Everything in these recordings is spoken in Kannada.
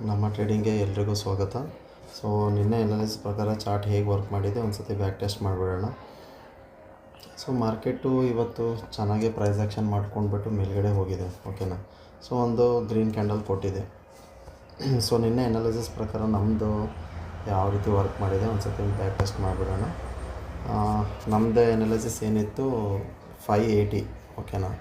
ನಮ್ಮ ಟ್ರೇಡಿಂಗ್ಗೆ ಎಲ್ರಿಗೂ ಸ್ವಾಗತ. ಸೊ ನಿನ್ನೆ ಅನಾಲಿಸಿಸ್ ಪ್ರಕಾರ ಚಾರ್ಟ್ ಹೇಗೆ ವರ್ಕ್ ಮಾಡಿದೆ ಒಂದು ಸತಿ ಬ್ಯಾಕ್ ಟೆಸ್ಟ್ ಮಾಡಿಬಿಡೋಣ. ಸೊ ಮಾರ್ಕೆಟು ಇವತ್ತು ಚೆನ್ನಾಗಿ ಪ್ರೈಸ್ ಆ್ಯಕ್ಷನ್ ಮಾಡ್ಕೊಂಡ್ಬಿಟ್ಟು ಮೇಲ್ಗಡೆ ಹೋಗಿದೆ, ಓಕೆನಾ. ಸೊ ಒಂದು ಗ್ರೀನ್ ಕ್ಯಾಂಡಲ್ ಕೊಟ್ಟಿದೆ. ಸೊ ನಿನ್ನೆ ಅನಾಲಿಸಿಸ್ ಪ್ರಕಾರ ನಮ್ಮದು ಯಾವ ರೀತಿ ವರ್ಕ್ ಮಾಡಿದೆ ಒಂದು ಸತಿ ಬ್ಯಾಕ್ ಟೆಸ್ಟ್ ಮಾಡಿಬಿಡೋಣ. ನಮ್ಮದು ಅನಾಲಿಸಿಸ್ ಏನಿತ್ತು 580, ಓಕೆನಾ.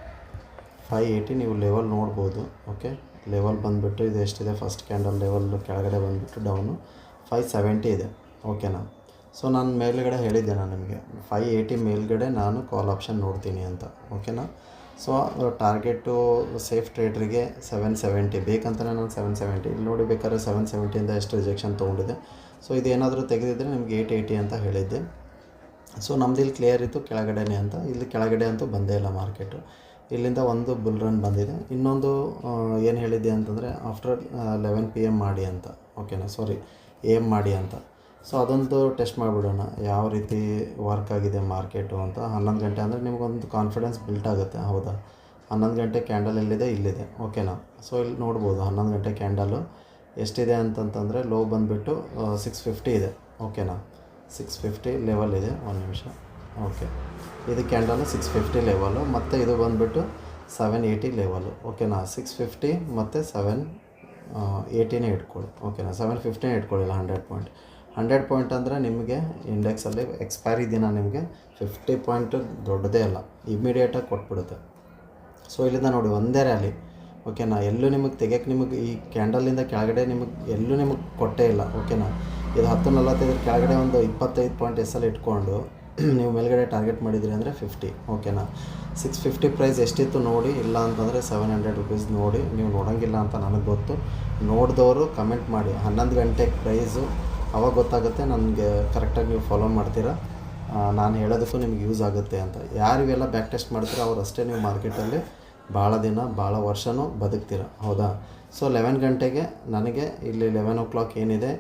580 ನೀವು ಲೆವೆಲ್ ನೋಡ್ಬೋದು, ಓಕೆ. ಲೆವೆಲ್ ಬಂದುಬಿಟ್ಟು ಇದು ಎಷ್ಟಿದೆ, ಫಸ್ಟ್ ಕ್ಯಾಂಡಲ್ ಲೆವೆಲ್ ಕೆಳಗಡೆ ಬಂದುಬಿಟ್ಟು ಡೌನು 570 ಇದೆ, ಓಕೆನಾ. ಸೊ ನಾನು ಮೇಲ್ಗಡೆ ಹೇಳಿದ್ದೆ ನಾನು ನಿಮಗೆ 580 ಮೇಲ್ಗಡೆ ನಾನು ಕಾಲ್ ಆಪ್ಷನ್ ನೋಡ್ತೀನಿ ಅಂತ, ಓಕೆನಾ. ಸೊ ಟಾರ್ಗೆಟು ಸೇಫ್ ಟ್ರೇಡ್ರಿಗೆ 770 ಬೇಕಂತಲೇ ನಾನು 770 ಇಲ್ಲಿ ನೋಡಿ. ಬೇಕಾದ್ರೆ 770ಇಂದ ಎಷ್ಟು ರಿಜೆಕ್ಷನ್ ತೊಗೊಂಡಿದೆ. ಸೊ ಇದೇನಾದರೂ ತೆಗೆದಿದ್ದರೆ ನಿಮಗೆ 880 ಅಂತ ಹೇಳಿದ್ದೆ. ಸೊ ನಮ್ದು ಇಲ್ಲಿ ಕ್ಲಿಯರ್ ಇತ್ತು ಕೆಳಗಡೆನೇ ಅಂತ. ಇಲ್ಲಿ ಕೆಳಗಡೆ ಅಂತೂ ಬಂದೇ ಇಲ್ಲ ಮಾರ್ಕೆಟು. ಇಲ್ಲಿಂದ ಒಂದು ಬುಲ್ ರನ್ ಬಂದಿದೆ. ಇನ್ನೊಂದು ಏನು ಹೇಳಿದ್ದೆ ಅಂತಂದರೆ ಆಫ್ಟರ್ 11 PM ಮಾಡಿ ಅಂತ, ಓಕೆನಾ. ಸಾರಿ, AM ಮಾಡಿ ಅಂತ. ಸೊ ಅದೊಂದು ಟೆಸ್ಟ್ ಮಾಡಿಬಿಡೋಣ ಯಾವ ರೀತಿ ವರ್ಕ್ ಆಗಿದೆ ಮಾರ್ಕೆಟು ಅಂತ. 11 ಗಂಟೆ ಅಂದರೆ ನಿಮಗೊಂದು ಕಾನ್ಫಿಡೆನ್ಸ್ ಬಿಲ್ಟ್ ಆಗುತ್ತೆ, ಹೌದಾ. 11 ಗಂಟೆ ಕ್ಯಾಂಡಲ್ ಎಲ್ಲಿದೆ, ಇಲ್ಲಿದೆ, ಓಕೆನಾ. ಸೊ ಇಲ್ಲಿ ನೋಡ್ಬೋದು 11 ಗಂಟೆ ಕ್ಯಾಂಡಲು ಎಷ್ಟಿದೆ ಅಂತಂತಂದರೆ ಲೋ ಬಂದುಬಿಟ್ಟು 650 ಇದೆ, ಓಕೆನಾ. 650 ಲೆವೆಲ್ ಇದೆ. ಒಂದು ನಿಮಿಷ, ಓಕೆ. ಇದು ಕ್ಯಾಂಡಲು 650 ಲೆವೆಲು, ಮತ್ತು ಇದು ಬಂದುಬಿಟ್ಟು 780 ಲೆವೆಲು, ಓಕೆನಾ. 650 ಮತ್ತು 780 ಇಟ್ಕೊಳ್ಳಿ, ಓಕೆನಾ. 750 ಇಟ್ಕೊಳ್ಳಿಲ್ಲ. 100 ಪಾಯಿಂಟ್ ಅಂದರೆ ನಿಮಗೆ ಇಂಡೆಕ್ಸಲ್ಲಿ ಎಕ್ಸ್ಪೈರಿ ದಿನ ನಿಮಗೆ 50 ಪಾಯಿಂಟ್ ದೊಡ್ಡದೇ ಅಲ್ಲ, ಇಮಿಡಿಯೇಟಾಗಿ ಕೊಟ್ಬಿಡುತ್ತೆ. ಸೊ ಇಲ್ಲಿಂದ ನೋಡಿ ಒಂದೇ ರ್ಯಾಲಿ, ಓಕೆನಾ. ಎಲ್ಲೂ ನಿಮಗೆ ನಿಮಗೆ ಈ ಕ್ಯಾಂಡಲಿಂದ ಕೆಳಗಡೆ ಎಲ್ಲೂ ನಿಮಗೆ ಕೊಟ್ಟೇ ಇಲ್ಲ, ಓಕೆನಾ. ಇದು 10:45 ಕೆಳಗಡೆ ಒಂದು 25 ಪಾಯಿಂಟ್ ಎಸ್ ಎಲ್ ಇಟ್ಕೊಂಡು ನೀವು ಮೇಲ್ಗಡೆ ಟಾರ್ಗೆಟ್ ಮಾಡಿದ್ರಿ ಅಂದರೆ 50, ಓಕೆನಾ. 650 ಪ್ರೈಸ್ ಎಷ್ಟಿತ್ತು ನೋಡಿ. ಇಲ್ಲ ಅಂತಂದರೆ 700 ರುಪೀಸ್ ನೋಡಿ. ನೀವು ನೋಡೋಂಗಿಲ್ಲ ಅಂತ ನನಗೆ ಗೊತ್ತು. ನೋಡಿದವರು ಕಮೆಂಟ್ ಮಾಡಿ 11 ಗಂಟೆಗೆ ಪ್ರೈಸು, ಅವಾಗ ಗೊತ್ತಾಗುತ್ತೆ ನನಗೆ ಕರೆಕ್ಟಾಗಿ ನೀವು ಫಾಲೋ ಮಾಡ್ತೀರಾ, ನಾನು ಹೇಳೋದಕ್ಕೂ ನಿಮ್ಗೆ ಯೂಸ್ ಆಗುತ್ತೆ ಅಂತ. ಯಾರು ಇವೆಲ್ಲ ಬ್ಯಾಕ್ ಟೆಸ್ಟ್ ಮಾಡ್ತೀರಾ ಅವ್ರು ಅಷ್ಟೇ ನೀವು ಮಾರ್ಕೆಟಲ್ಲಿ ಭಾಳ ದಿನ ಭಾಳ ವರ್ಷವೂ ಬದುಕ್ತೀರ, ಹೌದಾ. ಸೊ 11 ಗಂಟೆಗೆ ನನಗೆ ಇಲ್ಲಿ 11 o'clock ಏನಿದೆ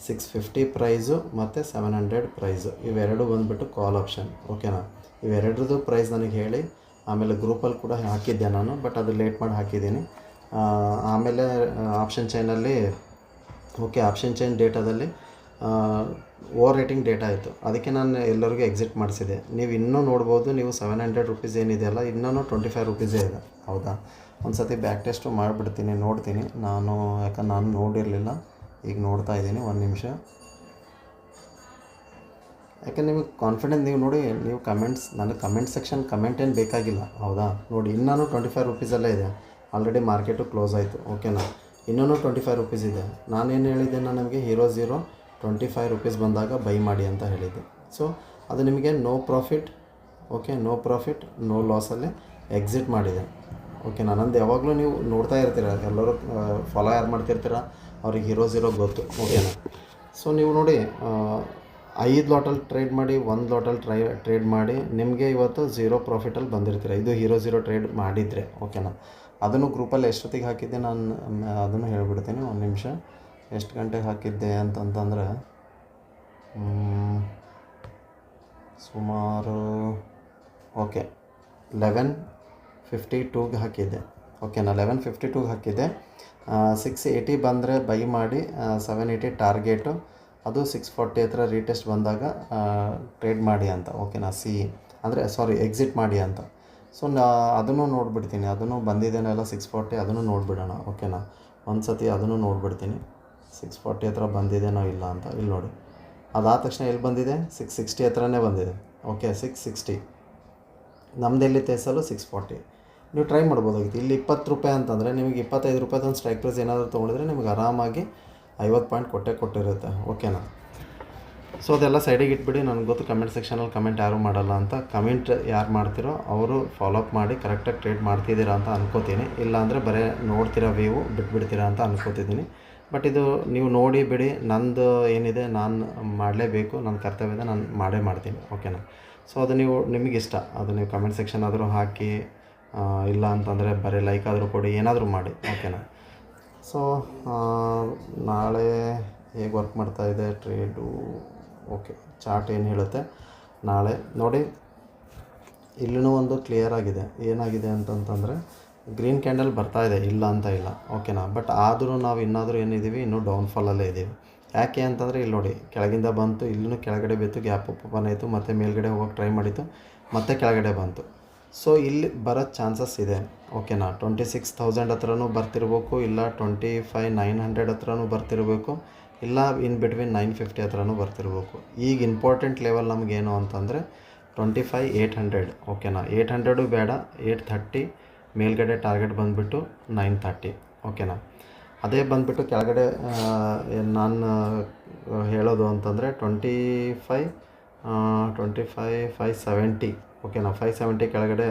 650 ಪ್ರೈಸು ಮತ್ತು 700 ಪ್ರೈಸು, ಇವೆರಡು ಬಂದುಬಿಟ್ಟು ಕಾಲ್ ಆಪ್ಷನ್, ಓಕೆನಾ. ಇವೆರಡ್ರದ್ದು ಪ್ರೈಸ್ ನನಗೆ ಹೇಳಿ. ಆಮೇಲೆ ಗ್ರೂಪಲ್ಲಿ ಕೂಡ ಹಾಕಿದ್ದೆ ನಾನು, ಬಟ್ ಅದು ಲೇಟ್ ಮಾಡಿ ಹಾಕಿದ್ದೀನಿ. ಆಮೇಲೆ ಆಪ್ಷನ್ ಚೈನಲ್ಲಿ, ಓಕೆ, ಆಪ್ಷನ್ ಚೈನ್ ಡೇಟಾದಲ್ಲಿ ಓವರ್ ರೇಟಿಂಗ್ ಡೇಟಾ ಆಯಿತು. ಅದಕ್ಕೆ ನಾನು ಎಲ್ಲರಿಗೂ ಎಕ್ಸಿಟ್ ಮಾಡಿಸಿದೆ. ನೀವು ಇನ್ನೂ ನೋಡ್ಬೋದು, ನೀವು 700 ರುಪೀಸ್ ಏನಿದೆಯಲ್ಲ ಇನ್ನೂ 25 ರುಪೀಸೇ ಇದೆ, ಹೌದಾ. ಒಂದು ಸತಿ ಬ್ಯಾಕ್ ಟೆಸ್ಟು ಮಾಡಿಬಿಡ್ತೀನಿ, ನೋಡ್ತೀನಿ ನಾನು, ಯಾಕಂದ್ರೆ ನಾನು ನೋಡಿರಲಿಲ್ಲ, ಈಗ ನೋಡ್ತಾ ಇದ್ದೀನಿ. ಒಂದು ನಿಮಿಷ. ಯಾಕೆ ನಿಮಗೆ ಕಾನ್ಫಿಡೆನ್ಸ್, ನೀವು ನೋಡಿ, ನೀವು ಕಮೆಂಟ್ಸ್, ನನಗೆ ಕಮೆಂಟ್ ಸೆಕ್ಷನ್ ಕಮೆಂಟ್ ಏನು ಬೇಕಾಗಿಲ್ಲ, ಹೌದಾ. ನೋಡಿ ಇನ್ನೂ 25 ರುಪೀಸಲ್ಲೇ ಇದೆ. ಆಲ್ರೆಡಿ ಮಾರ್ಕೆಟು ಕ್ಲೋಸ್ ಆಯಿತು, ಓಕೆನಾ. ಇನ್ನೂ 25 ರುಪೀಸ್ ಇದೆ. ನಾನೇನು ಹೇಳಿದ್ದೆ, ನಾನು ನಿಮಗೆ ಹೀರೋ 25 ರುಪೀಸ್ ಬಂದಾಗ ಬೈ ಮಾಡಿ ಅಂತ ಹೇಳಿದ್ದೆ. ಸೊ ಅದು ನಿಮಗೆ no profit, okay, no profit no ಲಾಸಲ್ಲಿ ಎಕ್ಸಿಟ್ ಮಾಡಿದೆ, ಓಕೆನಾ. ನಂದು ಯಾವಾಗಲೂ ನೀವು ನೋಡ್ತಾ ಇರ್ತೀರ, ಎಲ್ಲರೂ ಫಾಲೋ ಯಾರು ಮಾಡ್ತಿರ್ತೀರ ಅವ್ರಿಗೆ ಹೀರೋ ಗೊತ್ತು, ಓಕೆನಾ. ಸೊ ನೀವು ನೋಡಿ 5 ಲಾಟಲ್ಲಿ ಟ್ರೇಡ್ ಮಾಡಿ 1 ಲಾಟಲ್ಲಿ ಟ್ರೇಡ್ ಮಾಡಿ ನಿಮಗೆ ಇವತ್ತು 0 ಪ್ರಾಫಿಟಲ್ಲಿ ಬಂದಿರ್ತೀರ. ಇದು ಹೀರೋ ಟ್ರೇಡ್ ಮಾಡಿದರೆ, ಓಕೆನಾ. ಅದನ್ನು ಗ್ರೂಪಲ್ಲಿ ಎಷ್ಟೊತ್ತಿಗೆ ಹಾಕಿದ್ದೆ ನಾನು ಅದನ್ನು ಹೇಳ್ಬಿಡ್ತೀನಿ. ಒಂದು ನಿಮಿಷ. ಎಷ್ಟು ಗಂಟೆಗೆ ಹಾಕಿದ್ದೆ ಅಂತಂತಂದರೆ ಸುಮಾರು, ಓಕೆ, 11:52ಗೆ ಹಾಕಿದ್ದೆ, ಓಕೆನಾ. 11:52ಗೆ ಹಾಕಿದ್ದೆ. 680 ಬಂದರೆ ಬೈ ಮಾಡಿ, 780 ಟಾರ್ಗೆಟು, ಅದು 640 ಹತ್ರ ರೀಟೆಸ್ಟ್ ಬಂದಾಗ ಟ್ರೇಡ್ ಮಾಡಿ ಅಂತ, ಓಕೆನಾ. ಅಂದರೆ ಸಾರಿ, ಎಕ್ಸಿಟ್ ಮಾಡಿ ಅಂತ. ಸೊ ಅದನ್ನು ನೋಡಿಬಿಡ್ತೀನಿ, ಅದನ್ನು ಬಂದಿದ್ದೇನೆಲ್ಲ 640, ಅದನ್ನು ನೋಡಿಬಿಡೋಣ, ಓಕೆನಾ. ಒಂದು ಸತಿ ಅದನ್ನು ನೋಡಿಬಿಡ್ತೀನಿ 640 ಹತ್ರ ಬಂದಿದೆನೋ ಇಲ್ಲ ಅಂತ. ಇಲ್ಲಿ ನೋಡಿ, ಅದಾದ ತಕ್ಷಣ ಎಲ್ಲಿ ಬಂದಿದೆ, 660 ಹತ್ರನೇ ಬಂದಿದೆ, ಓಕೆ. 660 ನಮ್ಮದೆಲ್ಲಿತ್ತು ಎಸಲು 640. ನೀವು ಟ್ರೈ ಮಾಡ್ಬೋದಾಗಿತ್ತು. ಇಲ್ಲಿ 20 ರೂಪಾಯಿ ಅಂತಂದರೆ ನಿಮಗೆ 25 ರೂಪಾಯಿದೊಂದು ಸ್ಟ್ರೈಕ್ ಪ್ರೈಸ್ ಏನಾದರೂ ತೊಗೊಂಡಿದ್ರೆ ನಿಮಗೆ ಆರಾಮಾಗಿ 50 ಪಾಯಿಂಟ್ ಕೊಟ್ಟಿರುತ್ತೆ, ಓಕೆನಾ. ಸೊ ಅದೆಲ್ಲ ಸೈಡಿಗೆ ಇಟ್ಬಿಡಿ. ನನಗೆ ಗೊತ್ತು ಕಮೆಂಟ್ ಸೆಕ್ಷನಲ್ಲಿ ಕಮೆಂಟ್ ಯಾರೂ ಮಾಡಲ್ಲ ಅಂತ. ಕಮೆಂಟ್ ಯಾರು ಮಾಡ್ತಿರೋ ಅವರು ಫಾಲೋಅಪ್ ಮಾಡಿ ಕರೆಕ್ಟಾಗಿ ಟ್ರೇಡ್ ಮಾಡ್ತಿದ್ದೀರಾ ಅಂತ ಅನ್ಕೋತೀನಿ. ಇಲ್ಲಾಂದರೆ ಬರೀ ನೋಡ್ತೀರಾ, ಬಿಟ್ಬಿಡ್ತೀರಾ ಅಂತ ಅನ್ಕೋತಿದ್ದೀನಿ. ಬಟ್ ಇದು ನೀವು ನೋಡಿ ಬಿಡಿ, ನಂದು ಏನಿದೆ ನಾನು ಮಾಡಲೇಬೇಕು, ನನ್ನ ಕರ್ತವ್ಯ ಇದೆ, ನಾನು ಮಾಡ್ತೀನಿ, ಓಕೆನಾ. ಸೊ ಅದು ನಿಮಗಿಷ್ಟ, ಅದು ನೀವು ಕಮೆಂಟ್ ಸೆಕ್ಷನ್ ಆದರೂ ಹಾಕಿ, ಇಲ್ಲ ಅಂತಂದರೆ ಬರೀ ಲೈಕ್ ಆದರೂ ಕೊಡಿ, ಏನಾದರೂ ಮಾಡಿ, ಓಕೆನಾ. ಸೊ ನಾಳೆ ಹೇಗೆ ವರ್ಕ್ ಮಾಡ್ತಾಯಿದೆ ಟ್ರೇಡು, ಓಕೆ. ಚಾರ್ಟ್ ಏನು ಹೇಳುತ್ತೆ ನಾಳೆ ನೋಡಿ. ಇಲ್ಲೂ ಒಂದು ಕ್ಲಿಯರ್ ಆಗಿದೆ. ಏನಾಗಿದೆ ಅಂತಂತಂದರೆ ಗ್ರೀನ್ ಕ್ಯಾಂಡಲ್ ಬರ್ತಾ ಇದೆ, ಇಲ್ಲ ಅಂತ ಇಲ್ಲ, ಓಕೆನಾ. ಬಟ್ ಆದರೂ ನಾವು ಇನ್ನಾದರೂ ಏನಿದ್ದೀವಿ, ಇನ್ನೂ ಡೌನ್ಫಾಲಲ್ಲೇ ಇದ್ದೀವಿ. ಯಾಕೆ ಅಂತಂದರೆ ಇಲ್ಲಿ ನೋಡಿ, ಕೆಳಗಿಂದ ಬಂತು, ಇಲ್ಲೂ ಕೆಳಗಡೆ ಬಿತ್ತು, ಗ್ಯಾಪ್ ಓಪನ್ ಆಯಿತು, ಮತ್ತು ಮೇಲ್ಗಡೆ ಹೋಗೋಕ್ಕೆ ಟ್ರೈ ಮಾಡಿತ್ತು, ಮತ್ತೆ ಕೆಳಗಡೆ ಬಂತು. ಸೊ ಇಲ್ಲಿ ಬರೋ ಚಾನ್ಸಸ್ ಇದೆ, ಓಕೆನಾ. 26,000 ಹತ್ರನೂ ಬರ್ತಿರ್ಬೇಕು, ಇಲ್ಲ 25,900 ಹತ್ರನೂ ಬರ್ತಿರಬೇಕು, ಇಲ್ಲ ಇನ್ ಬಿಟ್ವೀನ್ 950 ಹತ್ರನೂ ಬರ್ತಿರ್ಬೇಕು. ಈಗ ಇಂಪಾರ್ಟೆಂಟ್ ಲೆವೆಲ್ ನಮಗೇನು ಅಂತಂದರೆ 25,800, ಓಕೆನಾ. 800 ಬೇಡ, 830 ಮೇಲ್ಗಡೆ ಟಾರ್ಗೆಟ್ ಬಂದುಬಿಟ್ಟು 930, ಓಕೆನಾ. ಅದೇ ಬಂದುಬಿಟ್ಟು ಕೆಳಗಡೆ ನಾನು ಹೇಳೋದು ಅಂತಂದರೆ 570, ಓಕೆನಾ. 570 ಕೆಳಗಡೆ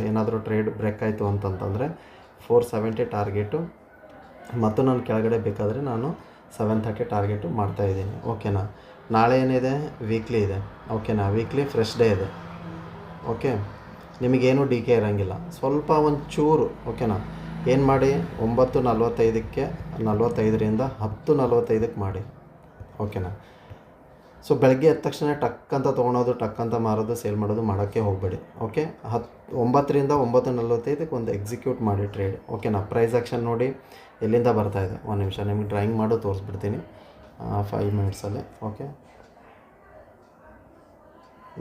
ಏನಾದರೂ ಟ್ರೇಡ್ ಬ್ರೇಕ್ ಆಯಿತು ಅಂತಂತಂದರೆ 470 ಟಾರ್ಗೆಟು, ಮತ್ತು ನಾನು ಕೆಳಗಡೆ ಬೇಕಾದರೆ ನಾನು 730 ಟಾರ್ಗೆಟು ಮಾಡ್ತಾಯಿದ್ದೀನಿ, ಓಕೆನಾ. ನಾಳೆ ಏನಿದೆ, ವೀಕ್ಲಿ ಇದೆ, ಓಕೆನಾ. ವೀಕ್ಲಿ ಫ್ರೆಶ್ ಡೇ ಇದೆ, ಓಕೆ. ನಿಮಗೇನು ಡಿ ಕೆ ಇರೋಂಗಿಲ್ಲ, ಸ್ವಲ್ಪ ಒಂಚೂರು, ಓಕೆನಾ. ಏನು ಮಾಡಿ, 9:45ಕ್ಕೆ 45ರಿಂದ 10:45ಕ್ಕೆ ಮಾಡಿ, ಓಕೆನಾ. ಸೊ ಬೆಳಗ್ಗೆ ಎದ್ದ ತಕ್ಷಣ ಟಕ್ ಅಂತ ತೊಗೊಳೋದು, ಟಕ್ ಅಂತ ಮಾರೋದು, ಸೇಲ್ ಮಾಡೋದು ಮಾಡೋಕ್ಕೆ ಹೋಗಬೇಡಿ, ಓಕೆ. 9ರಿಂದ 9:45ಕ್ಕೆ ಒಂದು ಎಕ್ಸಿಕ್ಯೂಟ್ ಮಾಡಿ ಟ್ರೇಡ್, ಓಕೆನಾ. ಪ್ರೈಸ್ ಆ್ಯಕ್ಷನ್ ನೋಡಿ ಎಲ್ಲಿಂದ ಬರ್ತಾಯಿದೆ, ಒಂದು ನಿಮಿಷ ನಿಮಗೆ ಡ್ರಾಯಿಂಗ್ ಮಾಡೋ ತೋರಿಸ್ಬಿಡ್ತೀನಿ 5 ಮಿನಿಟ್ಸಲ್ಲಿ, ಓಕೆ.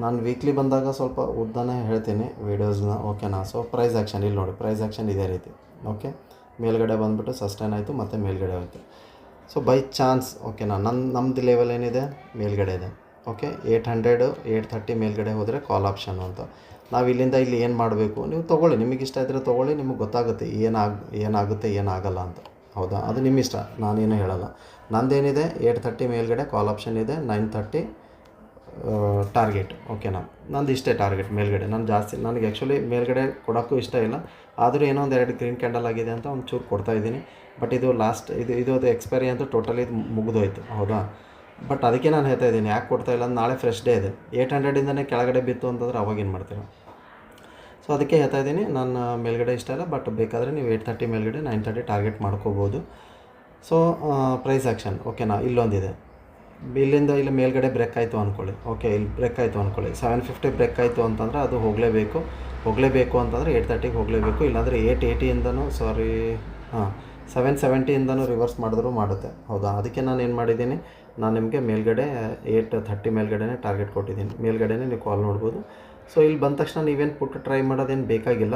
ನಾನು ವೀಕ್ಲಿ ಬಂದಾಗ ಸ್ವಲ್ಪ ಉದ್ದನೇ ಹೇಳ್ತೀನಿ ವೀಡಿಯೋಸ್ನ, ಓಕೆನಾ. ಸೊ ಪ್ರೈಸ್ ಆ್ಯಕ್ಷನ್ ಇಲ್ಲಿ ನೋಡಿ, ಪ್ರೈಸ್ ಆ್ಯಕ್ಷನ್ ಇದೇ ರೀತಿ, ಓಕೆ. ಮೇಲ್ಗಡೆ ಬಂದುಬಿಟ್ಟು ಸಸ್ಟೈನ್ ಆಯಿತು, ಮತ್ತು ಮೇಲ್ಗಡೆ ಹೋಯಿತು. ಸೊ ಬೈ ಚಾನ್ಸ್, ಓಕೆನಾ, ನಮ್ಮದು ಲೆವೆಲ್ ಏನಿದೆ, ಮೇಲ್ಗಡೆ ಇದೆ, ಓಕೆ. 800, 830 ಮೇಲ್ಗಡೆ ಹೋದರೆ ಕಾಲ್ ಆಪ್ಷನ್ನು ಅಂತ. ನಾವು ಇಲ್ಲಿಂದ ಇಲ್ಲಿ ಏನು ಮಾಡಬೇಕು, ನೀವು ತೊಗೊಳ್ಳಿ, ನಿಮಗೆ ಇಷ್ಟ ಇದ್ದರೆ ತೊಗೊಳ್ಳಿ, ನಿಮಗೆ ಗೊತ್ತಾಗುತ್ತೆ ಏನಾಗುತ್ತೆ ಏನಾಗಲ್ಲ ಅಂತ, ಹೌದಾ. ಅದು ನಿಮ್ಮ ಇಷ್ಟ, ನಾನೇನು ಹೇಳಲ್ಲ. ನಂದೇನಿದೆ 830 ಮೇಲ್ಗಡೆ ಕಾಲ್ ಆಪ್ಷನ್ ಇದೆ, 930 ಟಾರ್ಗೆಟ್, ಓಕೆನಾ. ನಂದು ಇಷ್ಟೇ ಟಾರ್ಗೆಟ್ ಮೇಲ್ಗಡೆ. ನಾನು ಜಾಸ್ತಿ, ನನಗೆ ಆ್ಯಕ್ಚುಲಿ ಮೇಲ್ಗಡೆ ಕೊಡೋಕ್ಕೂ ಇಷ್ಟ ಇಲ್ಲ, ಆದರೂ ಏನೋ ಒಂದು 2 ಗ್ರೀನ್ ಕ್ಯಾಂಡಲ್ ಆಗಿದೆ ಅಂತ ಒಂದು ಚೂರು ಕೊಡ್ತಾಯಿದ್ದೀನಿ. ಬಟ್ ಇದು ಲಾಸ್ಟ್, ಇದು ಎಕ್ಸ್ಪೈರಿ ಅಂತೂ ಟೋಟಲಿ ಇದು ಮುಗಿದೋಯ್ತು, ಹೌದಾ. ಬಟ್ ಅದಕ್ಕೆ ನಾನು ಹೇಳ್ತಾ ಇದ್ದೀನಿ, ಯಾಕೆ ಕೊಡ್ತಾಯಿಲ್ಲ ಅಂತ. ನಾಳೆ ಫ್ರೆಶ್ ಡೇ ಇದೆ, 800ಇಂದನೇ ಕೆಳಗಡೆ ಬಿತ್ತು ಅಂತಂದರೆ ಅವಾಗೇನು ಮಾಡ್ತೀರಾ. ಸೊ ಅದಕ್ಕೆ ಹೇಳ್ತಾ ಇದ್ದೀನಿ, ನಾನು ಮೇಲ್ಗಡೆ ಇಷ್ಟ ಇಲ್ಲ, ಬಟ್ ಬೇಕಾದರೆ ನೀವು 830 ಮೇಲ್ಗಡೆ 930 ಟಾರ್ಗೆಟ್ ಮಾಡ್ಕೋಬೋದು. ಸೊ ಪ್ರೈಸ್ ಆ್ಯಕ್ಷನ್, ಓಕೆನಾ. ಇಲ್ಲೊಂದಿದೆ, ಇಲ್ಲಿಂದ ಇಲ್ಲಿ ಮೇಲ್ಗಡೆ ಬ್ರೇಕ್ ಆಯಿತು ಅಂದ್ಕೊಳ್ಳಿ, ಓಕೆ. ಇಲ್ಲಿ ಬ್ರೇಕ್ ಆಯಿತು ಅಂದ್ಕೊಳ್ಳಿ, 750 ಬ್ರೇಕ್ ಆಯಿತು ಅಂತಂದರೆ ಅದು ಹೋಗಲೇಬೇಕು ಅಂತಂದರೆ 830ಗೆ ಹೋಗಲೇಬೇಕು. ಇಲ್ಲಾಂದರೆ 880ಇಂದನೂ 770ಇಂದನೂ ರಿವರ್ಸ್ ಮಾಡಿದ್ರೂ ಮಾಡುತ್ತೆ, ಹೌದಾ. ಅದಕ್ಕೆ ನಾನು ಏನು ಮಾಡಿದ್ದೀನಿ, ನಾನು ನಿಮಗೆ ಮೇಲ್ಗಡೆ 830 ಮೇಲ್ಗಡೆ ಟಾರ್ಗೆಟ್ ಕೊಟ್ಟಿದ್ದೀನಿ, ಮೇಲ್ಗಡೆ ನೀವು ಕಾಲ್ ನೋಡ್ಬೋದು. ಸೊ ಇಲ್ಲಿ ಬಂದ ತಕ್ಷಣ ನೀವೇನು ಪುಟ್ ಟ್ರೈ ಮಾಡೋದೇನು ಬೇಕಾಗಿಲ್ಲ,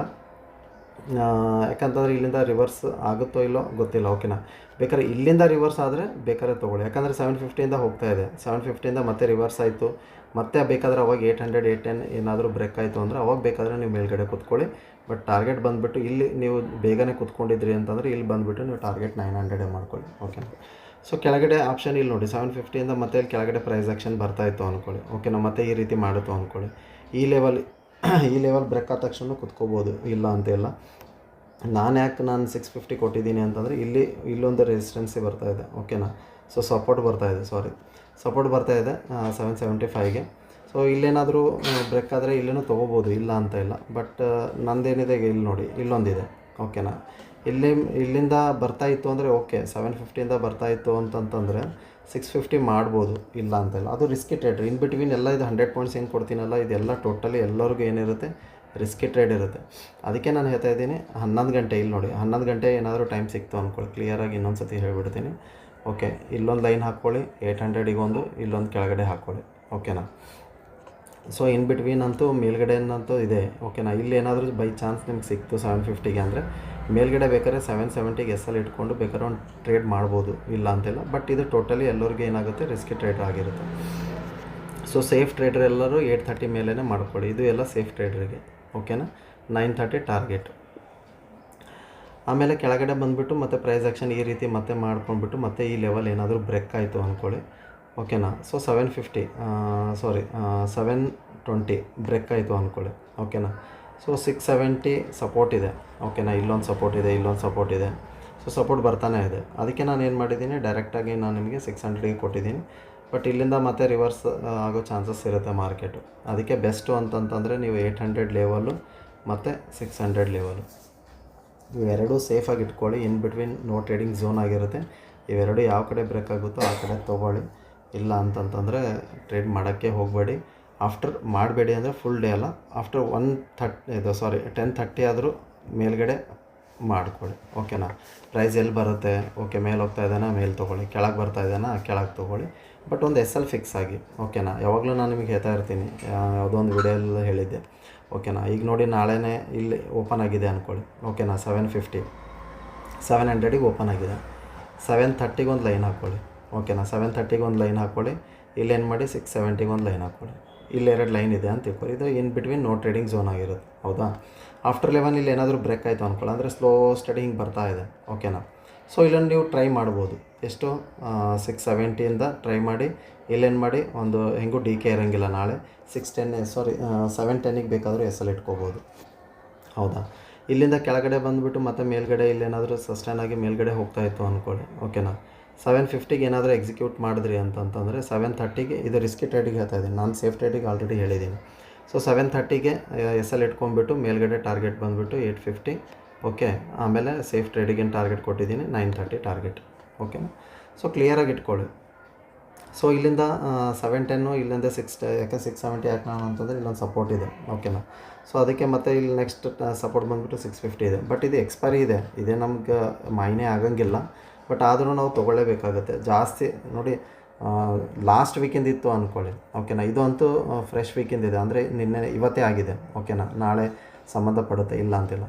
ಯಾಕಂತಂದರೆ ಇಲ್ಲಿಂದ ರಿವರ್ಸ್ ಆಗುತ್ತೋ ಇಲ್ಲೋ ಗೊತ್ತಿಲ್ಲ, ಓಕೆನಾ. ಬೇಕಾದ್ರೆ ಇಲ್ಲಿಂದ ರಿವರ್ಸ್ ಆದರೆ ಬೇಕಾದ್ರೆ ತೊಗೊಳ್ಳಿ, ಯಾಕಂದರೆ 750ಇಂದ ಹೋಗ್ತಾ ಇದೆ, 750ಇಂದ ಮತ್ತೆ ರಿವರ್ಸ್ ಆಯಿತು, ಮತ್ತೆ ಬೇಕಾದರೆ ಅವಾಗ 800, 810 ಏನಾದರೂ ಬ್ರೇಕ್ ಆಯಿತು ಅಂದರೆ ಅವಾಗ ಬೇಕಾದರೆ ನೀವು ಮೇಲ್ಗಡೆ ಕೂತ್ಕೊಳ್ಳಿ. ಬಟ್ ಟಾರ್ಗೆಟ್ ಬಂದುಬಿಟ್ಟು ಇಲ್ಲಿ ನೀವು ಬೇಗನೆ ಕೂತ್ಕೊಂಡಿದ್ರಿ ಅಂತಂದರೆ ಇಲ್ಲಿ ಬಂದುಬಿಟ್ಟು ನೀವು ಟಾರ್ಗೆಟ್ 900 ಮಾಡ್ಕೊಳ್ಳಿ, ಓಕೆನಾ. ಸೊ ಕೆಳಗಡೆ ಆಪ್ಷನ್ ಇಲ್ಲಿ ನೋಡಿ, 750ಇಂದ ಮತ್ತೆ ಇಲ್ಲಿ ಕೆಳಗಡೆ ಪ್ರೈಸ್ ಆ್ಯಕ್ಷನ್ ಬರ್ತಾಯಿತ್ತು ಅಂದ್ಕೊಳ್ಳಿ, ಓಕೆನಾ. ಮತ್ತೆ ಈ ರೀತಿ ಮಾಡುತ್ತೋ ಅಂದ್ಕೊಳ್ಳಿ, ಈ ಲೆವೆಲ್ ಬ್ರೇಕ್ ಆದ ತಕ್ಷಣ ಕುತ್ಕೋಬೋದು, ಇಲ್ಲ ಅಂತೆಲ್ಲ. ನಾನು 650 ಕೊಟ್ಟಿದ್ದೀನಿ ಅಂತಂದರೆ ಇಲ್ಲೊಂದು ರೆಸಿಸ್ಟೆನ್ಸಿ ಬರ್ತಾಯಿದೆ, ಓಕೆನಾ. ಸೊ ಸಪೋರ್ಟ್ ಬರ್ತಾಯಿದೆ 775ಗೆ. ಸೊ ಇಲ್ಲೇನಾದರೂ ಬ್ರೇಕ್ ಆದರೆ ಇಲ್ಲೇನೂ ತೊಗೋಬೋದು, ಇಲ್ಲ ಅಂತ ಇಲ್ಲ. ಬಟ್ ನಂದೇನಿದೆ ಇಲ್ಲಿ ನೋಡಿ, ಇಲ್ಲೊಂದಿದೆ, ಓಕೆನಾ. ಇಲ್ಲಿಂದ ಬರ್ತಾಯಿತ್ತು ಅಂದರೆ ಓಕೆ, 750ಇಂದ ಬರ್ತಾಯಿತ್ತು ಅಂತಂತಂದರೆ 650 ಮಾಡ್ಬೋದು, ಇಲ್ಲ ಅಂತಿಲ್ಲ. ಅದು ರಿಸ್ಕಿ ಟ್ರೇಡ್ರಿ, ಇನ್ ಬಿಟ್ವೀನ್ ಎಲ್ಲ ಇದು 100 ಪಾಯಿಂಟ್ಸ್ ಏನು ಕೊಡ್ತೀನಲ್ಲ, ಇದೆಲ್ಲ ಟೋಟಲಿ ಎಲ್ಲರಿಗೂ ಏನಿರುತ್ತೆ, ರಿಸ್ಕಿ ಟ್ರೇಡ್ ಇರುತ್ತೆ. ಅದಕ್ಕೆ ನಾನು ಹೇಳ್ತಾ ಇದ್ದೀನಿ 11 ಗಂಟೆ, ಇಲ್ಲಿ ನೋಡಿ 11 ಗಂಟೆ ಏನಾದರೂ ಟೈಮ್ ಸಿಕ್ತು ಅಂದ್ಕೊಳ್ಳಿ, ಕ್ಲಿಯರಾಗಿ ಇನ್ನೊಂದು ಸತಿ ಹೇಳ್ಬಿಡ್ತೀನಿ, ಓಕೆ. ಇಲ್ಲೊಂದು ಲೈನ್ ಹಾಕ್ಕೊಳ್ಳಿ, 800ಗೆ ಇಲ್ಲೊಂದು ಕೆಳಗಡೆ ಹಾಕ್ಕೊಳ್ಳಿ, ಓಕೆನಾ. ಸೊ ಇನ್ ಬಿಟ್ವೀನ್ ಅಂತೂ ಮೇಲ್ಗಡೆನಂತೂ ಇದೆ, ಓಕೆನಾ. ಇಲ್ಲಿ ಏನಾದರೂ ಬೈ ಚಾನ್ಸ್ ನಿಮ್ಗೆ ಸಿಕ್ತು 750ಗೆ ಅಂದರೆ ಮೇಲ್ಗಡೆ ಬೇಕಾದ್ರೆ 770ಗೆ ಎಸ್ಸಲ್ಲಿ ಇಟ್ಕೊಂಡು ಬೇಕಾದ್ರೆ ಒಂದು ಟ್ರೇಡ್ ಮಾಡ್ಬೋದು, ಇಲ್ಲ ಅಂತಿಲ್ಲ. ಬಟ್ ಇದು ಟೋಟಲಿ ಎಲ್ಲರಿಗೂ ಏನಾಗುತ್ತೆ, ರಿಸ್ಕಿ ಟ್ರೇಡರ್ ಆಗಿರುತ್ತೆ. ಸೊ ಸೇಫ್ ಟ್ರೇಡರ್ ಎಲ್ಲರೂ 830 ಮೇಲೇ ಮಾಡ್ಕೊಳ್ಳಿ, ಇದು ಎಲ್ಲ ಸೇಫ್ ಟ್ರೇಡರಿಗೆ, ಓಕೆನಾ. 930 ಟಾರ್ಗೆಟ್. ಆಮೇಲೆ ಕೆಳಗಡೆ ಬಂದುಬಿಟ್ಟು ಮತ್ತೆ ಪ್ರೈಸ್ ಆ್ಯಕ್ಷನ್ ಈ ರೀತಿ ಮತ್ತೆ ಮಾಡ್ಕೊಂಡ್ಬಿಟ್ಟು ಮತ್ತೆ ಈ ಲೆವೆಲ್ ಏನಾದರೂ ಬ್ರೇಕ್ ಆಯಿತು ಅಂದ್ಕೊಳ್ಳಿ, ಓಕೆನಾ. ಸೊ 720 ಬ್ರೇಕ್ ಆಯಿತು ಅಂದ್ಕೊಳ್ಳಿ, ಓಕೆನಾ. ಸೊ 670 ಸಪೋರ್ಟ್ ಇದೆ, ಓಕೆನಾ. ಇಲ್ಲೊಂದು ಸಪೋರ್ಟ್ ಇದೆ, ಸೊ ಸಪೋರ್ಟ್ ಬರ್ತಾನೆ ಇದೆ. ಅದಕ್ಕೆ ನಾನು ಏನು ಮಾಡಿದ್ದೀನಿ, ಡೈರೆಕ್ಟಾಗಿ ನಾನು ನಿಮಗೆ 600ಗೆ ಕೊಟ್ಟಿದ್ದೀನಿ. ಬಟ್ ಇಲ್ಲಿಂದ ಮತ್ತೆ ರಿವರ್ಸ್ ಆಗೋ ಚಾನ್ಸಸ್ ಇರುತ್ತೆ ಮಾರ್ಕೆಟು. ಅದಕ್ಕೆ ಬೆಸ್ಟು ಅಂತಂತಂದರೆ ನೀವು 800 ಲೆವೆಲು ಮತ್ತು 600 ಲೆವೆಲು ಇವೆರಡೂ ಸೇಫಾಗಿ ಇಟ್ಕೊಳ್ಳಿ. In between no trading zone ಆಗಿರುತ್ತೆ. ಇವೆರಡು ಯಾವ ಕಡೆ ಬ್ರೇಕ್ ಆಗುತ್ತೋ ಆ ಕಡೆ ತೊಗೊಳ್ಳಿ, ಇಲ್ಲ ಅಂತಂತಂದರೆ ಟ್ರೇಡ್ ಮಾಡೋಕ್ಕೆ ಹೋಗಬೇಡಿ. ಆಫ್ಟರ್ ಮಾಡಬೇಡಿ ಅಂದರೆ ಫುಲ್ ಡೇ ಅಲ್ಲ, ಆಫ್ಟರ್ 10:30 ಆದರೂ ಮೇಲ್ಗಡೆ ಮಾಡ್ಕೊಳ್ಳಿ. ಓಕೆನಾ. ಪ್ರೈಸ್ ಎಲ್ಲಿ ಬರುತ್ತೆ, ಓಕೆ ಮೇಲೆ ಹೋಗ್ತಾ ಇದ್ದಾನೆ ಮೇಲೆ ತೊಗೊಳ್ಳಿ, ಕೆಳಗೆ ಬರ್ತಾ ಇದ್ದಾನೆ ಕೆಳಗೆ ತೊಗೊಳ್ಳಿ. ಬಟ್ ಒಂದು ಎಸ್ ಎಲ್ ಫಿಕ್ಸ್ ಆಗಿ. ಓಕೆನಾ. ಯಾವಾಗಲೂ ನಾನು ನಿಮಗೆ ಹೇಳ್ತಾ ಇರ್ತೀನಿ, ಯಾವುದೋ ಒಂದು ವಿಡಿಯೋಲ್ಲಿ ಹೇಳಿದ್ದೆ. ಓಕೆನಾ. ಈಗ ನೋಡಿ ನಾಳೆನೇ ಇಲ್ಲಿ ಓಪನ್ ಆಗಿದೆ ಅಂದ್ಕೊಳ್ಳಿ. ಓಕೆನಾ. 750 700ಗೆ ಓಪನ್ ಆಗಿದೆ. 730ಗೆ ಒಂದು ಲೈನ್ ಹಾಕ್ಕೊಳ್ಳಿ. ಓಕೆನಾ. 730ಗೆ ಒಂದು ಲೈನ್ ಹಾಕ್ಕೊಳ್ಳಿ. ಇಲ್ಲೇನು ಮಾಡಿ 670ಗೆ ಒಂದು ಲೈನ್ ಹಾಕ್ಕೊಳ್ಳಿ. ಇಲ್ಲಿ 2 ಲೈನ್ ಇದೆ ಅಂತ ತಿಳ್ಕೊಳ್ಳಿ. ಇದು in between no trading zone ಆಗಿರುತ್ತೆ. ಹೌದಾ. ಆಫ್ಟರ್ 11 ಇಲ್ಲಿ ಏನಾದರೂ ಬ್ರೇಕ್ ಆಯಿತು ಅಂದ್ಕೊಳ್ಳಿ, ಅಂದರೆ ಸ್ಲೋ ಸ್ಟಡಿ ಹಿಂಗೆ ಬರ್ತಾ ಇದೆ. ಓಕೆನಾ. ಸೊ ಇಲ್ಲೊಂದು ನೀವು ಟ್ರೈ ಮಾಡ್ಬೋದು. ಎಷ್ಟು 670ಇಂದ ಟ್ರೈ ಮಾಡಿ. ಇಲ್ಲೇನು ಮಾಡಿ, ಒಂದು ಹೆಂಗೂ ಡಿ ಕೆ ಇರೋಂಗಿಲ್ಲ ನಾಳೆ. 710ಗೆ ಬೇಕಾದರೂ ಎಸ್ ಎಲ್ ಇಟ್ಕೋಬೋದು. ಹೌದಾ. ಇಲ್ಲಿಂದ ಕೆಳಗಡೆ ಬಂದುಬಿಟ್ಟು ಮತ್ತೆ ಮೇಲ್ಗಡೆ ಇಲ್ಲೇನಾದರೂ ಸಸ್ಟೈನ್ ಆಗಿ ಮೇಲ್ಗಡೆ ಹೋಗ್ತಾ ಇತ್ತು ಅಂದ್ಕೊಳ್ಳಿ. ಓಕೆನಾ. 750ಗೆ ಏನಾದರೂ ಎಕ್ಸಿಕ್ಯೂಟ್ ಮಾಡಿದ್ರಿ ಅಂತಂತಂದರೆ 730ಗೆ, ಇದು ರಿಸ್ಕಿ ಟ್ರೇಡಿಗೆ ಹೇಳ್ತಾ ಇದ್ದೀನಿ, ನಾನು ಸೇಫ್ ಟ್ರೇಡಿಗೆ ಆಲ್ರೆಡಿ ಹೇಳಿದ್ದೀನಿ. ಸೊ 730ಗೆ ಎಸ್ ಎಲ್ ಇಟ್ಕೊಂಡ್ಬಿಟ್ಟು ಮೇಲ್ಗಡೆ ಟಾರ್ಗೆಟ್ ಬಂದುಬಿಟ್ಟು 850. ಓಕೆ. ಆಮೇಲೆ ಸೇಫ್ ಟ್ರೇಡಿಗೇನು ಟಾರ್ಗೆಟ್ ಕೊಟ್ಟಿದ್ದೀನಿ 930 ಟಾರ್ಗೆಟ್. ಓಕೆನಾ. ಸೊ ಕ್ಲಿಯರಾಗಿ ಇಟ್ಕೊಳ್ಳಿ. ಸೊ ಇಲ್ಲಿಂದ 710 ಇಲ್ಲಿಂದ 670 ಯಾಕೆ ನಾನು ಅಂತಂದರೆ ಇಲ್ಲೊಂದು ಸಪೋರ್ಟ್ ಇದೆ. ಓಕೆನಾ. ಸೊ ಅದಕ್ಕೆ ಮತ್ತೆ ಇಲ್ಲಿ ನೆಕ್ಸ್ಟ್ ಸಪೋರ್ಟ್ ಬಂದುಬಿಟ್ಟು 650 ಇದೆ. ಬಟ್ ಇದು ಎಕ್ಸ್ಪೈರಿ ಇದೆ, ಇದೇ ನಮ್ಗೆ ಮಾಯನೇ ಆಗಂಗಿಲ್ಲ. ಬಟ್ ಆದರೂ ನಾವು ತೊಗೊಳ್ಳೇಬೇಕಾಗುತ್ತೆ ಜಾಸ್ತಿ. ನೋಡಿ ಲಾಸ್ಟ್ ವೀಕಿಂದ ಇತ್ತು ಅಂದ್ಕೊಳ್ಳಿ. ಓಕೆನಾ. ಇದು ಅಂತೂ ಫ್ರೆಶ್ ವೀಕಿಂದ ಇದೆ, ಅಂದರೆ ಇವತ್ತೇ ಆಗಿದೆ. ಓಕೆನಾ. ನಾಳೆ ಸಂಬಂಧಪಡುತ್ತೆ, ಇಲ್ಲ ಅಂತಿಲ್ಲ.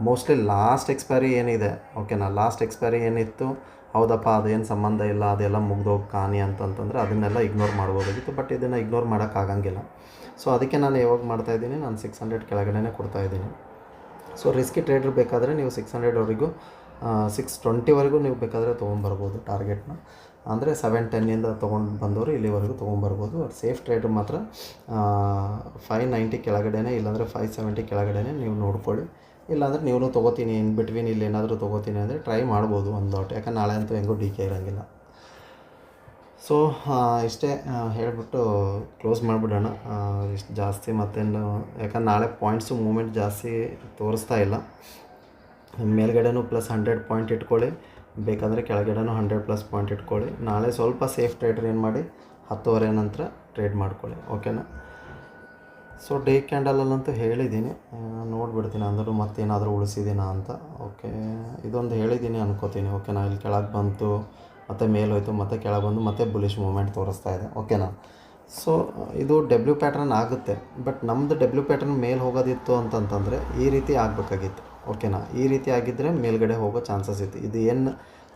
ಮೋಸ್ಟ್ಲಿ ಲಾಸ್ಟ್ ಎಕ್ಸ್ಪೈರಿ ಏನಿದೆ, ಓಕೆನಾ, ಲಾಸ್ಟ್ ಎಕ್ಸ್ಪೈರಿ ಏನಿತ್ತು, ಹೌದಪ್ಪ ಅದೇನು ಸಂಬಂಧ ಇಲ್ಲ, ಅದೆಲ್ಲ ಮುಗ್ದೋಗಿ ಕಾಣಿ ಅಂತಂತಂದರೆ ಅದನ್ನೆಲ್ಲ ಇಗ್ನೋರ್ ಮಾಡ್ಬೋದಾಗಿತ್ತು. ಬಟ್ ಇದನ್ನು ಇಗ್ನೋರ್ ಮಾಡೋಕ್ಕಾಗಂಗಿಲ್ಲ. ಸೊ ಅದಕ್ಕೆ ನಾನು ಯಾವಾಗ ಮಾಡ್ತಾಯಿದ್ದೀನಿ, ನಾನು 600 ಕೆಳಗಡೆ ಕೊಡ್ತಾಯಿದ್ದೀನಿ. ಸೊ ರಿಸ್ಕಿ ಟ್ರೇಡರ್ ಬೇಕಾದರೆ ನೀವು 600ವರೆಗೂ 620ವರೆಗೂ ನೀವು ಬೇಕಾದರೆ ತೊಗೊಂಬರ್ಬೋದು ಟಾರ್ಗೆಟ್ನ. ಅಂದರೆ 710ಇಂದ ತೊಗೊಂಡು ಬಂದವರು ಇಲ್ಲಿವರೆಗೂ ತೊಗೊಂಬರ್ಬೋದು. ಸೇಫ್ ಟ್ರೇಡರ್ ಮಾತ್ರ 590 ಕೆಳಗಡೆ, ಇಲ್ಲಾಂದರೆ 570 ಕೆಳಗಡೆ ನೀವು ನೋಡ್ಕೊಳ್ಳಿ. ಇಲ್ಲಾಂದರೆ ನೀವು ತೊಗೋತೀನಿ ಇನ್ ಬಿಟ್ವೀನ್ ಇಲ್ಲಿ ಏನಾದರೂ ತೊಗೋತೀನಿ ಅಂದರೆ ಟ್ರೈ ಮಾಡ್ಬೋದು ಒಂದು ಲಾಟ್. ಯಾಕಂದ್ರೆ ನಾಳೆ ಅಂತೂ ಹೆಂಗೂ ಡಿ ಕೆ ಇರೋಂಗಿಲ್ಲ. ಸೊ ಇಷ್ಟೇ ಹೇಳಿಬಿಟ್ಟು ಕ್ಲೋಸ್ ಮಾಡಿಬಿಡೋಣ. ಇಷ್ಟು ಜಾಸ್ತಿ ಮತ್ತೇನು, ಯಾಕಂದ್ರೆ ನಾಳೆ ಪಾಯಿಂಟ್ಸು ಮೂಮೆಂಟ್ ಜಾಸ್ತಿ ತೋರಿಸ್ತಾ ಇಲ್ಲ. ಮೇಲ್ಗಡೆನೂ +100 ಪಾಯಿಂಟ್ ಇಟ್ಕೊಳ್ಳಿ, ಬೇಕಂದರೆ ಕೆಳಗಡೆನೂ 100+ ಪಾಯಿಂಟ್ ಇಟ್ಕೊಳ್ಳಿ. ನಾಳೆ ಸ್ವಲ್ಪ ಸೇಫ್ ಟ್ರೇಡರ್ ಏನು ಮಾಡಿ 10:30 ನಂತರ ಟ್ರೇಡ್ ಮಾಡ್ಕೊಳ್ಳಿ. ಓಕೆನಾ. ಸೊ ಡೇ ಕ್ಯಾಂಡಲಲ್ಲಂತೂ ಹೇಳಿದ್ದೀನಿ, ನೋಡಿಬಿಡ್ತೀನಿ ಅಂದರೂ ಮತ್ತೇನಾದರೂ ಉಳಿಸಿದ್ದೀನಾ ಅಂತ. ಓಕೆ, ಇದೊಂದು ಹೇಳಿದ್ದೀನಿ ಅನ್ಕೋತೀನಿ. ಓಕೆನಾ. ಇಲ್ಲಿ ಕೆಳಗೆ ಬಂತು, ಮತ್ತು ಮೇಲೆ ಹೋಯ್ತು, ಮತ್ತು ಕೆಳಗೆ ಬಂದು ಮತ್ತೆ ಬುಲಿಶ್ ಮೂಮೆಂಟ್ ತೋರಿಸ್ತಾ ಇದೆ. ಓಕೆನಾ. ಸೊ ಇದು ಡಬ್ಲ್ಯೂ ಪ್ಯಾಟ್ರನ್ ಆಗುತ್ತೆ. ಬಟ್ ನಮ್ಮದು ಡಬ್ಲ್ಯೂ ಪ್ಯಾಟ್ರನ್ ಮೇಲೆ ಹೋಗೋದಿತ್ತು ಅಂತಂತಂದರೆ ಈ ರೀತಿ ಆಗಬೇಕಾಗಿತ್ತು. ಓಕೆನಾ. ಈ ರೀತಿ ಆಗಿದ್ದರೆ ಮೇಲ್ಗಡೆ ಹೋಗೋ ಚಾನ್ಸಸ್ ಇತ್ತು. ಇದು ಏನು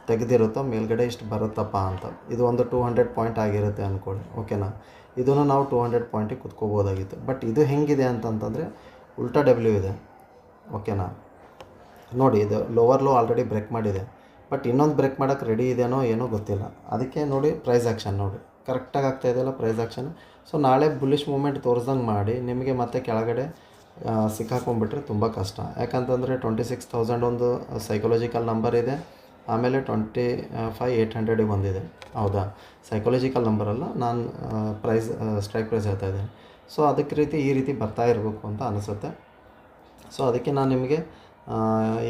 ತೆಗೆದಿರುತ್ತೋ ಮೇಲ್ಗಡೆ ಇಷ್ಟು ಬರುತ್ತಪ್ಪ ಅಂತ. ಇದು ಒಂದು 200 ಪಾಯಿಂಟ್ ಆಗಿರುತ್ತೆ ಅಂದ್ಕೊಳ್ಳಿ. ಓಕೆನಾ. ಇದನ್ನು ನಾವು 200 ಪಾಯಿಂಟಿಗೆ ಕುತ್ಕೋಬೋದಾಗಿತ್ತು. ಬಟ್ ಇದು ಹೆಂಗಿದೆ ಅಂತಂತಂದರೆ ಉಲ್ಟಾ ಡಬ್ಲ್ಯೂ ಇದೆ. ಓಕೆನಾ. ನೋಡಿ, ಇದು ಲೋವರ್ ಲೋ ಆಲ್ರೆಡಿ ಬ್ರೇಕ್ ಮಾಡಿದೆ. ಬಟ್ ಇನ್ನೊಂದು ಬ್ರೇಕ್ ಮಾಡೋಕ್ಕೆ ರೆಡಿ ಇದೆಯೋ ಏನೋ ಗೊತ್ತಿಲ್ಲ. ಅದಕ್ಕೆ ನೋಡಿ ಪ್ರೈಸ್ ಆ್ಯಕ್ಷನ್ ನೋಡಿ ಕರೆಕ್ಟಾಗಿ ಆಗ್ತಾಯಿದೆಯಲ್ಲ ಪ್ರೈಸ್ ಆ್ಯಕ್ಷನ್. ಸೊ ನಾಳೆ ಬುಲಿಶ್ ಮೂಮೆಂಟ್ ತೋರಿಸ್ದಂಗೆ ಮಾಡಿ ನಿಮಗೆ ಮತ್ತೆ ಕೆಳಗಡೆ ಸಿಕ್ಕಾಕೊಂಡ್ಬಿಟ್ರೆ ತುಂಬ ಕಷ್ಟ. ಯಾಕಂತಂದರೆ 26,000 ಒಂದು ಸೈಕಲಾಜಿಕಲ್ ನಂಬರ್ ಇದೆ. ಆಮೇಲೆ 25,800 ಬಂದಿದೆ. ಹೌದಾ. ಸೈಕಲಾಜಿಕಲ್ ನಂಬರಲ್ಲ, ನಾನು ಸ್ಟ್ರೈಕ್ ಪ್ರೈಸ್ ಹೇಳ್ತಾ ಇದ್ದೀನಿ. ಸೊ ಅದಕ್ಕೆ ರೀತಿ ಈ ರೀತಿ ಬರ್ತಾ ಇರಬೇಕು ಅಂತ ಅನಿಸುತ್ತೆ. ಸೊ ಅದಕ್ಕೆ ನಾನು ನಿಮಗೆ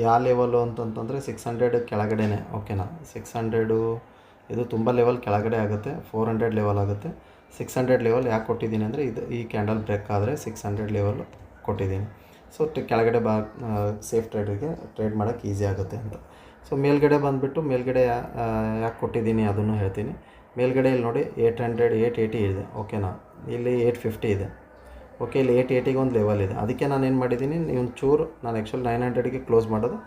ಯಾವ ಲೆವೆಲು ಅಂತಂತಂದರೆ 600 ಕೆಳಗಡೆನೇ. ಓಕೆನಾ. 600 ಇದು ತುಂಬ ಲೆವೆಲ್ ಕೆಳಗಡೆ ಆಗುತ್ತೆ, 400 ಲೆವೆಲ್ ಆಗುತ್ತೆ. 600 ಲೆವೆಲ್ ಯಾಕೆ ಕೊಟ್ಟಿದ್ದೀನಿ ಅಂದರೆ ಈ ಕ್ಯಾಂಡಲ್ ಬ್ರೇಕ್ ಆದರೆ 600 ಲೆವೆಲ್ ಕೊಟ್ಟಿದ್ದೀನಿ. ಸೊ ಕೆಳಗಡೆ ಸೇಫ್ ಟ್ರೇಡರಿಗೆ ಟ್ರೇಡ್ ಮಾಡೋಕ್ಕೆ ಈಸಿ ಆಗುತ್ತೆ ಅಂತ. ಸೊ ಮೇಲ್ಗಡೆ ಬಂದುಬಿಟ್ಟು ಮೇಲ್ಗಡೆ ಯಾಕೆ ಕೊಟ್ಟಿದ್ದೀನಿ ಅದನ್ನು ಹೇಳ್ತೀನಿ. ಮೇಲ್ಗಡೆ ಇಲ್ಲಿ ನೋಡಿ 880 ಇದೆ. ಓಕೆನಾ. ಇಲ್ಲಿ 850 ಇದೆ. ಓಕೆ, ಇಲ್ಲಿ 880ಗೆ ಒಂದು ಲೆವೆಲ್ ಇದೆ. ಅದಕ್ಕೆ ನಾನು ಏನು ಮಾಡಿದ್ದೀನಿ, ಒಂಚೂರು ನಾನು ಆ್ಯಕ್ಚುಲಿ 900ಗೆ ಕ್ಲೋಸ್ ಮಾಡೋದು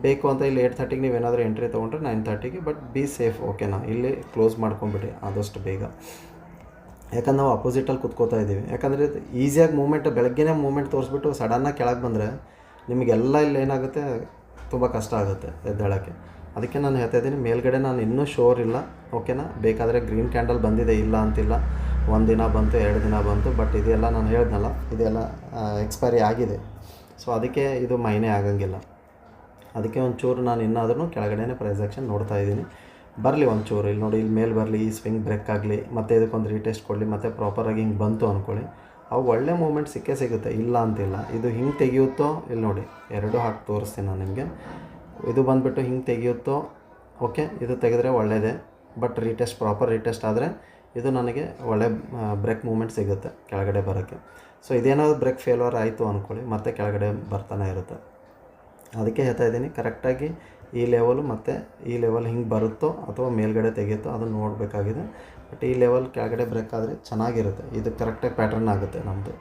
ಬೇಕು ಅಂತ. ಇಲ್ಲಿ 830ಗೆ ನೀವೇನಾದರೂ ಎಂಟ್ರಿ ತೊಗೊಂಡ್ರೆ 930ಗೆ, ಬಟ್ ಬಿ ಸೇಫ್. ಓಕೆನಾ. ಇಲ್ಲಿ ಕ್ಲೋಸ್ ಮಾಡ್ಕೊಂಬಿಡಿ ಆದಷ್ಟು ಬೇಗ. ಯಾಕಂದ್ರೆ ನಾವು ಅಪೋಸಿಟಲ್ಲಿ ಕುತ್ಕೋತಾ ಇದ್ದೀವಿ. ಯಾಕಂದರೆ ಈಸಿಯಾಗಿ ಮೂಮೆಂಟ್ ಬೆಳಗ್ಗೆನೇ ಮೂಮೆಂಟ್ ತೋರಿಸ್ಬಿಟ್ಟು ಸಡನ್ನಾಗಿ ಕೆಳಗೆ ಬಂದರೆ ನಿಮಗೆಲ್ಲ ಇಲ್ಲಿ ಏನಾಗುತ್ತೆ, ತುಂಬ ಕಷ್ಟ ಆಗುತ್ತೆ ಎದ್ದೇಳೋಕ್ಕೆ. ಅದಕ್ಕೆ ನಾನು ಹೇಳ್ತಾ ಇದ್ದೀನಿ, ಮೇಲ್ಗಡೆ ನಾನು ಇನ್ನೂ ಶೋರ್ ಇಲ್ಲ. ಓಕೆನಾ. ಬೇಕಾದರೆ ಗ್ರೀನ್ ಕ್ಯಾಂಡಲ್ ಬಂದಿದೆ, ಇಲ್ಲ ಅಂತಿಲ್ಲ. 1 ದಿನ ಬಂತು, 2 ದಿನ ಬಂತು. ಬಟ್ ಇದೆಲ್ಲ ನಾನು ಹೇಳಿದ್ನಲ್ಲ, ಇದೆಲ್ಲ ಎಕ್ಸ್ಪೈರಿ ಆಗಿದೆ. ಸೊ ಅದಕ್ಕೆ ಇದು ಮೈನೇ ಆಗಂಗಿಲ್ಲ. ಅದಕ್ಕೆ ಒಂಚೂರು ನಾನು ಇನ್ನಾದ್ರೂ ಕೆಳಗಡೆ ಪ್ರೈಸ್ ಆ್ಯಕ್ಷನ್ ನೋಡ್ತಾ ಇದ್ದೀನಿ. ಬರಲಿ ಒಂಚೂರು, ಇಲ್ಲಿ ನೋಡಿ, ಇಲ್ಲಿ ಮೇಲೆ ಬರಲಿ, ಈ ಸ್ವಿಂಗ್ ಬ್ರೇಕ್ ಆಗಲಿ, ಮತ್ತು ಇದಕ್ಕೊಂದು ರೀಟೆಸ್ಟ್ ಕೊಡಲಿ, ಮತ್ತು ಪ್ರಾಪರಾಗಿ ಹಿಂಗೆ ಬಂತು ಅಂದ್ಕೊಳ್ಳಿ, ಅವು ಒಳ್ಳೆ ಮೂಮೆಂಟ್ ಸಿಕ್ಕೇ ಇಲ್ಲ ಅಂತಿಲ್ಲ. ಇದು ಹಿಂಗೆ ತೆಗೆಯುತ್ತೋ, ಇಲ್ಲಿ ನೋಡಿ 2 ಹಾಕಿ ತೋರಿಸ್ತೀನಿ ನಾನು ನಿಮಗೆ. ಇದು ಬಂದುಬಿಟ್ಟು ಹಿಂಗೆ ತೆಗೆಯುತ್ತೋ, ಓಕೆ, ಇದು ತೆಗೆದ್ರೆ ಒಳ್ಳೆಯದೇ. ಬಟ್ ಪ್ರಾಪರ್ ರೀಟೆಸ್ಟ್ ಆದರೆ ಇದು ನನಗೆ ಒಳ್ಳೆ ಬ್ರೇಕ್ ಮೂಮೆಂಟ್ ಸಿಗುತ್ತೆ ಕೆಳಗಡೆ ಬರೋಕ್ಕೆ. ಸೊ ಇದೇನಾದರೂ ಬ್ರೇಕ್ ಫೇಲ್ಯೂರ್ ಆಯಿತು ಅಂದ್ಕೊಳ್ಳಿ, ಮತ್ತೆ ಕೆಳಗಡೆ ಬರ್ತಾನೆ ಇರುತ್ತೆ. ಅದಕ್ಕೆ ಹೇಳ್ತಾ ಇದ್ದೀನಿ, ಕರೆಕ್ಟಾಗಿ ಈ ಲೆವೆಲು ಮತ್ತು ಈ ಲೆವೆಲ್ ಹಿಂಗೆ ಬರುತ್ತೋ ಅಥವಾ ಮೇಲ್ಗಡೆ ತೆಗೆಯುತ್ತೋ ಅದನ್ನು ನೋಡಬೇಕಾಗಿದೆ. ಬಟ್ ಈ ಲೆವೆಲ್ ಕೆಳಗಡೆ ಬ್ರೇಕ್ ಆದರೆ ಚೆನ್ನಾಗಿರುತ್ತೆ, ಇದು ಕರೆಕ್ಟಾಗಿ ಪ್ಯಾಟ್ರನ್ ಆಗುತ್ತೆ ನಮ್ಮದು.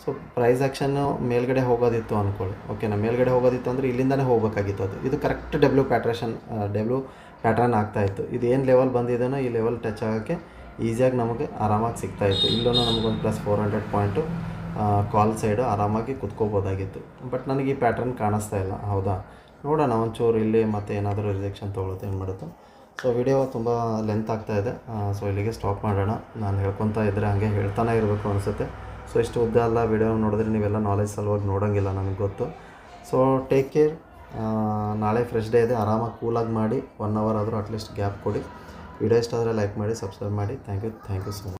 ಸೊ ಪ್ರೈಸ್ ಆ್ಯಕ್ಷನ್ನು ಮೇಲ್ಗಡೆ ಹೋಗೋದಿತ್ತು ಅಂದ್ಕೊಳ್ಳಿ, ಓಕೆನಾ, ಮೇಲ್ಗಡೆ ಹೋಗೋದಿತ್ತು ಅಂದರೆ ಇಲ್ಲಿಂದನೇ ಹೋಗಬೇಕಾಗಿತ್ತು. ಇದು ಕರೆಕ್ಟ್ ಡಬ್ಲ್ಯೂ ಪ್ಯಾಟ್ರನ್ ಆಗ್ತಾಯಿತ್ತು. ಇದು ಏನು ಲೆವೆಲ್ ಬಂದಿದೆಯೋ ಈ ಲೆವೆಲ್ ಟಚ್ ಆಗೋಕ್ಕೆ ಈಸಿಯಾಗಿ ನಮಗೆ ಆರಾಮಾಗಿ ಸಿಗ್ತಾಯಿತ್ತು. ಇಲ್ಲೂ ನಮಗೊಂದು +400 ಪಾಯಿಂಟು ಕಾಲ್ ಸೈಡು ಆರಾಮಾಗಿ ಕುತ್ಕೋಬೋದಾಗಿತ್ತು. ಬಟ್ ನನಗೆ ಈ ಪ್ಯಾಟ್ರನ್ ಕಾಣಿಸ್ತಾ ಇಲ್ಲ. ಹೌದಾ, ನೋಡೋಣ ಒಂಚೂರು ಇಲ್ಲಿ ಮತ್ತೆ ಏನಾದರೂ ರಿಜೆಕ್ಷನ್ ತೊಗೊಳುತ್ತೆ, ಏನು ಮಾಡುತ್ತೋ. ಸೊ ವಿಡಿಯೋ ತುಂಬ ಲೆಂತ್ ಆಗ್ತಾಯಿದೆ, ಸೊ ಇಲ್ಲಿಗೆ ಸ್ಟಾಪ್ ಮಾಡೋಣ. ನಾನು ಹೇಳ್ಕೊತಾ ಇದ್ದರೆ ಹಾಗೆ ಹೇಳ್ತಾನೆ ಇರಬೇಕು ಅನಿಸುತ್ತೆ. ಸೊ ಇಷ್ಟು ಉದ್ದ ಅಲ್ಲ, ವಿಡಿಯೋ ನೋಡಿದ್ರೆ ನೀವೆಲ್ಲ ನಾಲೆಜ್ ಸಲುವಾಗಿ ನೋಡೋಂಗಿಲ್ಲ, ನನಗೆ ಗೊತ್ತು. So take care. ನಾಳೆ ಫ್ರೆಶ್ ಡೇ ಇದೆ, ಆರಾಮಾಗಿ ಕೂಲಾಗಿ ಮಾಡಿ 1 ಅವರ್ ಆದರೂ ಅಟ್ಲೀಸ್ಟ್ ಗ್ಯಾಪ್ ಕೊಡಿ. ವಿಡಿಯೋ ಇಷ್ಟ ಆದರೆ ಲೈಕ್ ಮಾಡಿ, ಸಬ್ಸ್ಕ್ರೈಬ್ ಮಾಡಿ. Thank you so much.